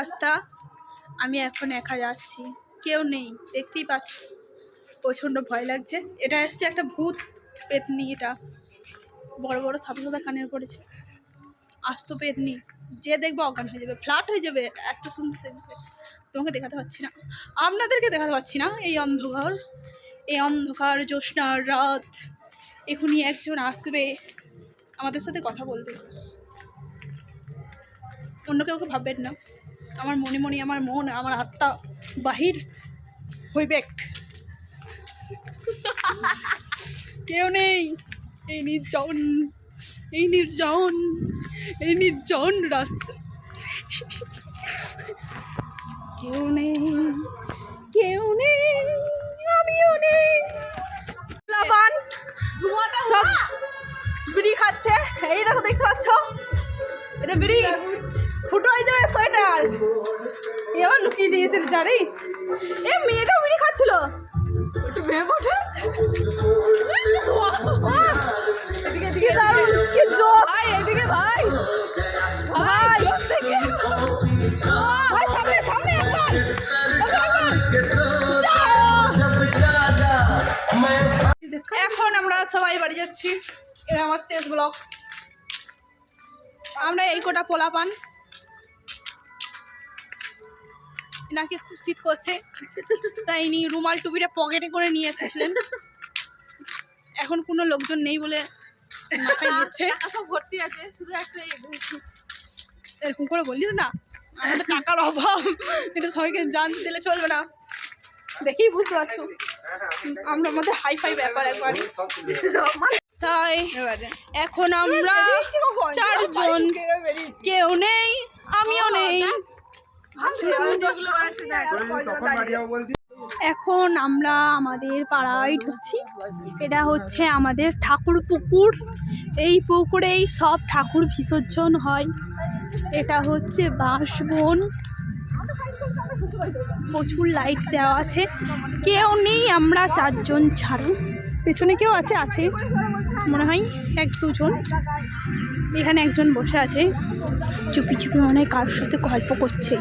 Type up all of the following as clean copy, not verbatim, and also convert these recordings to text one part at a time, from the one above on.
রাস্তা, আমি এখন একা যাচ্ছি, কেউ নেই, দেখতেই পাচ্ছ, প্রচণ্ড ভয় লাগছে। এটা এসছে একটা ভূত পেতনি, এটা বড় বড় সাদা সাদা কানের পড়েছে, আস্ত পেতনি, যে দেখবে অজ্ঞান হয়ে যাবে, ফ্ল্যাট হয়ে যাবে। এত শুনছে, তোমাকে দেখাতে পাচ্ছি না, আপনাদেরকে দেখাতে পাচ্ছি না। এই অন্ধকার জ্যোৎস্নার রাত, এখনই একজন আসবে, আমাদের সাথে কথা বলবে। অন্য কাউকে ভাববেন না, আমার মনে মনে আমার মন, আমার আত্মা বাহির হইবে। কেউ নেই এই নির্জন রাস্তা, কেউ নেই, আমিও নেই। সব বিড়ি খাচ্ছে, এই দেখো, দেখতে পাচ্ছ, এটা বিড়ি ফুটো হয়ে যাবে সোয়েটার। এবার লুকিয়ে দিয়েছে জানি, এ মেয়েটাও বিড়ি খাচ্ছিল, একটু ভেবে ওঠে। এদিকে দারুণ, কি জোশ ভাই, এদিকে ভাই, ভাই ভাই, সামনে সামনে একবার। এখন আমরা সবাই বাড়ি যাচ্ছি, এটা আমার শেষ ব্লগ। আমরা এই কোটা পোলা পান, নাকি খুব শীত করছে তাই ইনি রুমাল টুপিটা পকেটে করে নিয়ে এসেছিলেন। এখন কোনো লোকজন নেই বলে মাথায় দিচ্ছে, সব ভর্তি আছে, শুধু একটা এরকম করে বলিস না, আমাদের টাকার অভাব, কিন্তু সবাইকে জানতে দিলে চলবে না, দেখেই বুঝতে পারছো আমরা আমাদের হাইফাই ব্যাপার একবার। তাই এখন আমরা চারজন, কেউ নেই, আমিও নেই। এখন আমরা আমাদের পাড়ায় ঢুকছি, এটা হচ্ছে আমাদের ঠাকুর পুকুর, এই পুকুরেই সব ঠাকুর বিসর্জন হয়। এটা হচ্ছে বাঁশবন, প্রচুর লাইট দেওয়া আছে, কেউ নেই, আমরা চারজন ছাড়া। পেছনে কেউ আছে মনে হয়, এক দুজন, এখানে একজন বসে আছে চুপি চুপি, মনে হয় কারোর সাথে গল্প করছে।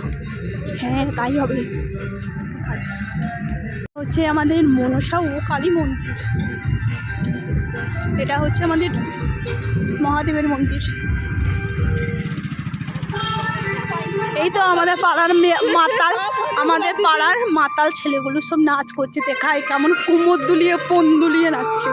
হ্যাঁ, তাই হবে। হচ্ছে আমাদের মনসা ও কালী মন্দির, এটা হচ্ছে আমাদের মহাদেবের মন্দির। এই তো আমাদের পাড়ার মাতাল ছেলেগুলো সব নাচ করছে, দেখায় কেমন কুমোর দুলিয়ে পন দুলিয়ে নাচছে।